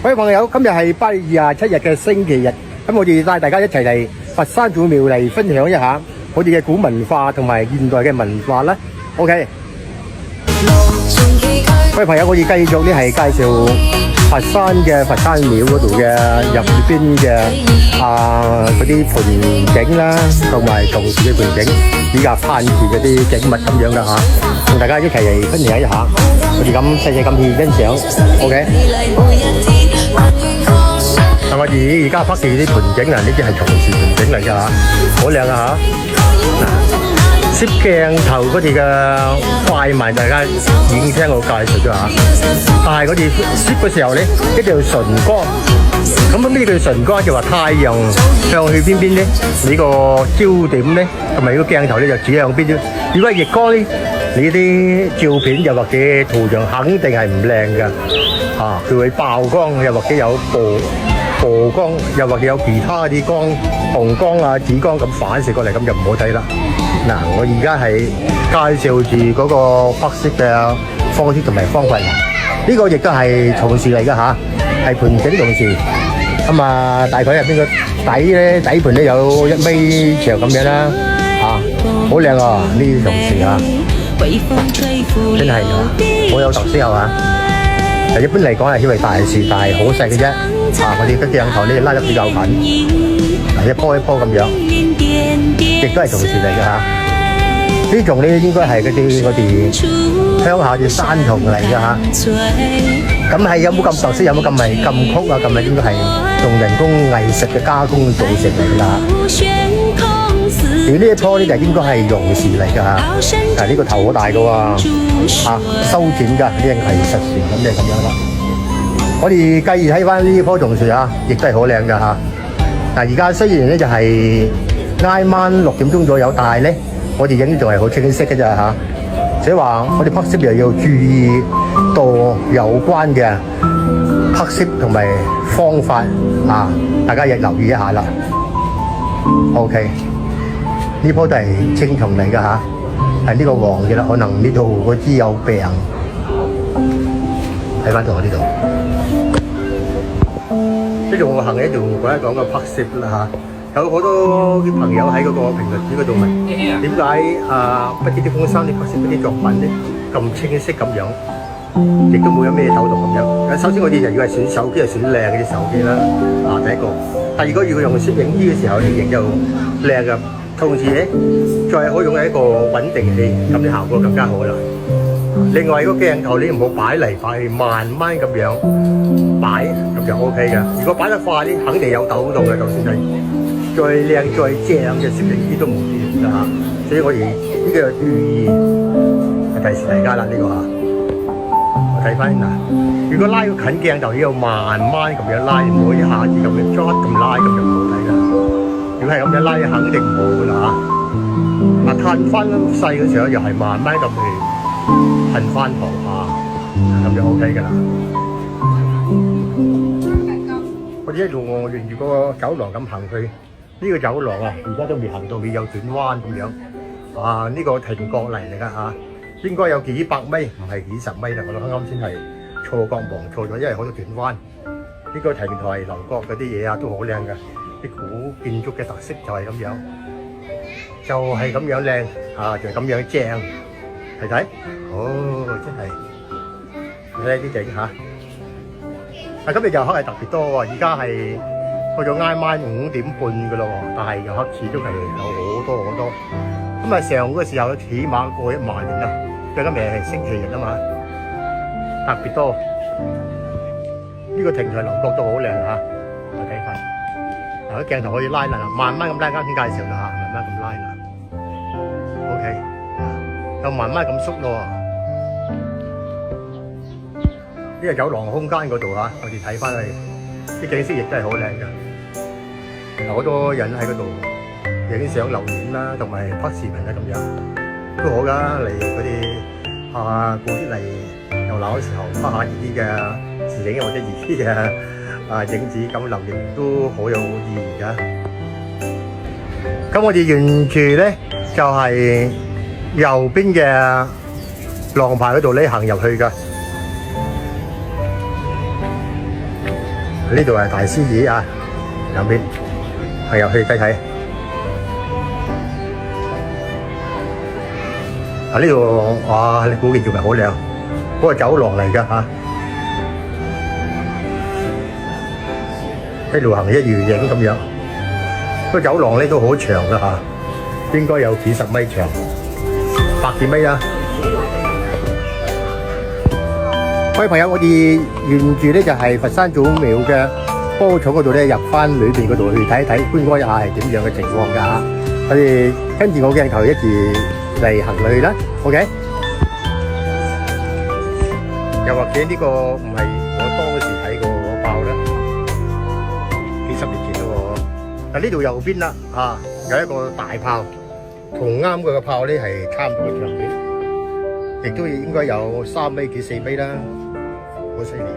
各位朋友，今日係8月27日嘅星期日，咁我哋帶大家一齊嚟佛山祖廟嚟分享一下我哋嘅古文化同埋現代嘅文化啦。OK， 各位朋友，我哋繼續呢係介紹佛山嘅佛山廟嗰度嘅入邊嘅嗰啲盆景啦，同埋松樹嘅盆景，以及攀樹嗰啲景物咁樣噶嚇，同大家一齊嚟分享一下。我哋咁細細咁去欣賞 ，OK。嗱，我哋而家拍住啲盆景啊，呢啲係松樹盆景嚟㗎嚇，好靚啊嚇！攝鏡頭嗰啲嘅快慢，大家已經聽我介紹咗嚇。但係我哋攝嘅時候咧，一定要純光。咁咩叫純光？就話太陽向去邊邊咧，你個焦點咧，同埋個鏡頭咧就指向邊啲。如果係逆光咧，你啲照片又或者圖像肯定係唔靚㗎。佢會曝光，又或者有曝光，又或者有其他啲光、紅光啊、紫光咁反射過嚟，咁就唔好睇啦。嗱，我而家係介紹住嗰個拍攝嘅方式同埋方法。呢個亦都係松樹嚟㗎嚇，係盆景松樹。咁啊，大概入邊個底咧，底盤咧有1米長咁樣啦，好靚啊！呢啲松樹啊，真係㗎，好有特色係嘛？一般嚟講係以為大樹，但係好細嘅啫。我哋嘅鏡頭咧拉得比較緊，一棵一棵咁樣，亦都係松樹嚟㗎嚇。呢種咧應該係嗰啲我哋鄉下啲山松嚟㗎嚇。咁係有冇咁特色？有冇咁係咁曲啊？咁啊應該係用人工藝術嘅加工造成嚟㗎嚇。而呢一棵咧就應該係榕樹嚟㗎嚇。但係呢個頭好大㗎喎，修剪㗎，呢係藝術樹咁就咁樣啦。我哋繼而睇翻呢棵松樹啊，亦都係好靚㗎嚇。嗱，而家雖然咧就係挨晚6點鐘左右，但係咧我哋影啲仲係好清晰嘅咋嚇。所以話我哋拍攝又要注意到有關嘅拍攝同埋方法啊，大家亦留意一下啦。OK， 呢棵都係青松嚟㗎嚇，係呢個黃嘅啦，可能呢度嗰枝有病。睇翻到我呢度。呢度我行喺度講一講個拍攝啦嚇，有好多啲朋友喺嗰個評論區嗰度問點解不知啲風山啲拍攝嗰啲作品咧咁清晰咁樣，亦都冇有咩抖動咁樣。首先我哋就要係選手機，係選靚嘅啲手機啦，第一個。第二個如果用攝影機嘅時候，你影就靚嘅，同時咧再好用一個穩定器，咁啲效果更加好啦。另外個鏡頭你唔好擺嚟擺去，慢慢咁樣擺，咁就 OK 嘅。如果擺得快咧，肯定有抖動嘅，就算係再靚再正嘅攝影機都冇用㗎嚇。所以我哋呢個要注意，提示大家啦呢個嚇。我睇翻嗱，如果拉個近鏡頭要慢慢咁樣拉，唔好一下子咁樣抓咁拉，咁就唔好睇啦。如果係咁樣拉，肯定唔好㗎啦嚇。褪翻細嘅時候又係慢慢咁去。噴翻糖咁就 OK 㗎啦。我哋一路沿住個走廊咁行去，呢個走廊啊，而家都未行到，未有轉彎咁樣。呢個停角嚟㗎嚇，應該有幾百米，唔係幾十米啦。我諗啱啱先係錯覺望錯咗，因為好多轉彎。呢個亭台樓閣嗰啲嘢啊，都好靚㗎，啲古建築嘅特色就係咁樣，就係咁樣靚就係咁樣正。睇睇，真係睇啲景嚇。今日遊客係特別多喎，而家係去到挨晚5點半㗎咯喎，但係遊客始終係有好多。咁啊，上個時候起碼過1萬人啦，因為今日係星期日啊嘛，特別多。呢個亭台樓閣都好靚嚇，我睇翻。嗱，啲鏡頭可以拉啦，慢慢咁拉，啱先介紹啦嚇，慢慢咁拉啦。OK。又慢慢咁縮咯，呢個走廊空間嗰度嚇，我哋睇翻去啲景色亦都係好靚㗎，好多人喺嗰度影相留念啦，同埋拍視頻啦咁樣都好㗎。嚟嗰啲過節嚟遊覽嘅時候，拍下呢啲嘅視景或者呢啲嘅影子咁留念都好有意義㗎。咁我哋沿住咧就係右邊嘅廊牌嗰度咧行入去㗎。呢度係大獅子啊，兩邊朋友去睇睇。啊呢度哇，你估見做咪好靚？嗰個走廊嚟㗎嚇，一路行一路影咁樣。個走廊咧都好長㗎嚇，應該有幾十米長，100幾米啊！各位朋友，我哋沿住咧就係佛山祖廟嘅波廠嗰度咧入翻裏邊嗰度去睇一睇觀摩一下係點樣嘅情況㗎嚇。我哋跟住我鏡頭一齊嚟行落去啦 ，OK？ 又或者呢個唔係我當時睇過嗰炮啦，幾十年前咯喎。嗱呢度右邊啦嚇，有一個大炮，同啱佢個炮咧係差唔多嘅長短，亦都應該有3米幾4米啦。好犀利！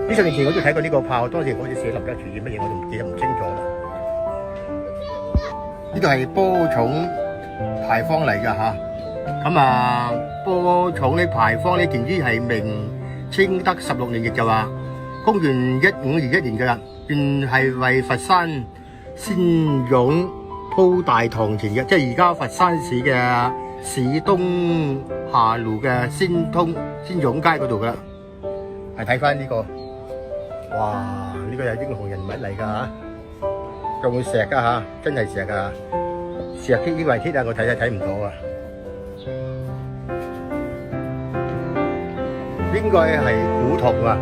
幾十年前我都睇過呢個炮，當時好似寫林家廚乜嘢，我就記得唔清楚啦。呢度係波廠牌坊嚟㗎嚇，咁啊波廠呢牌坊呢，建於係明清德16年，亦就話公元1521年㗎啦，原係為佛山先勇鋪大堂前嘅，即係而家佛山市嘅市東下路嘅先勇街嗰度㗎啦。係睇翻呢個，哇！呢個係英雄人物嚟㗎嚇，用石㗎嚇，真係石㗎，石鐵呢個係鐵啊，我睇唔到啊。應該係古銅啊，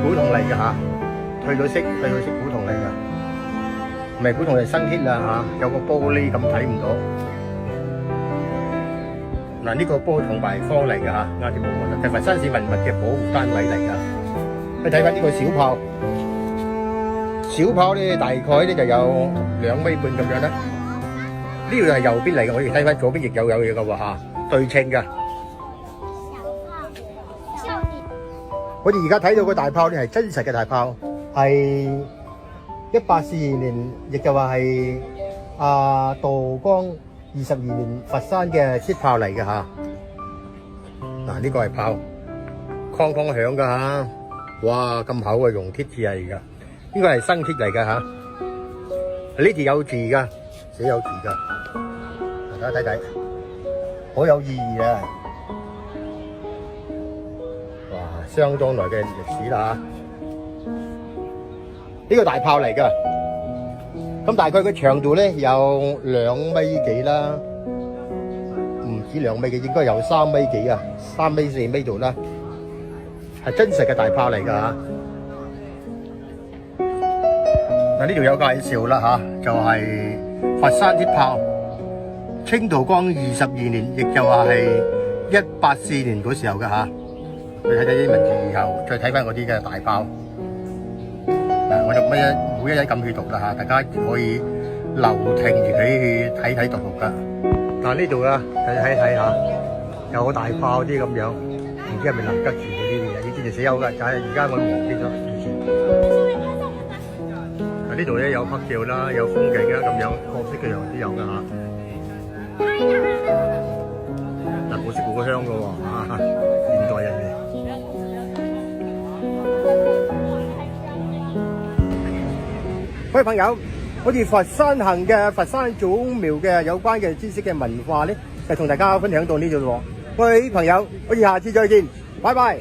古銅嚟㗎嚇，褪咗色古銅嚟㗎，唔係古銅係新鐵啦嚇，有個玻璃咁睇唔到。嗱呢個波廠牌坊嚟㗎嚇，啱先冇講啦，係佛山市文物嘅保護單位嚟㗎。你睇翻呢個小炮，小炮咧大概咧就有2米半咁樣啦。呢度係右邊嚟嘅，我哋睇翻左邊亦有嘢㗎喎嚇，對稱㗎。我哋而家睇到個大炮咧係真實嘅大炮，係1842年，亦就話係道光22年佛山嘅鐵炮嚟嘅嚇。嗱呢個係炮，哐哐響㗎嚇。哇咁厚嘅熔鐵字嚟㗎，應該係新鐵嚟㗎嚇。呢條有字㗎，寫有字㗎，大家睇睇，好有意義啊！哇，相當耐嘅歷史啦嚇。呢個大炮嚟㗎，咁大概個長度咧有2米幾啦，唔止2米幾，應該有3米幾啊，3米4米度啦。係真實嘅大炮嚟㗎嚇。嗱呢度有介紹啦嚇，就係佛山鐵炮，清道光22年，亦就話係184年嗰時候嘅嚇。你睇睇啲文字以後，再睇翻嗰啲嘅大炮。嗱，我就每一咁去讀啦嚇，大家可以留停住佢去睇睇讀㗎。嗱呢度啊，睇下，有個大炮啲咁樣，唔知係咪林吉廚嘅呢啲嘢？以前寫有㗎，但係而家我忘記咗以前。呢度咧有拍照啦，有風景啦，咁樣各式各樣都有㗎嚇。嗱，古色古香㗎喎嚇，現代人嚟。各位朋友，好似佛山行嘅佛山祖廟嘅有關嘅知識嘅文化咧，就同大家分享到呢度喎。各位朋友，我哋下次再見，拜拜。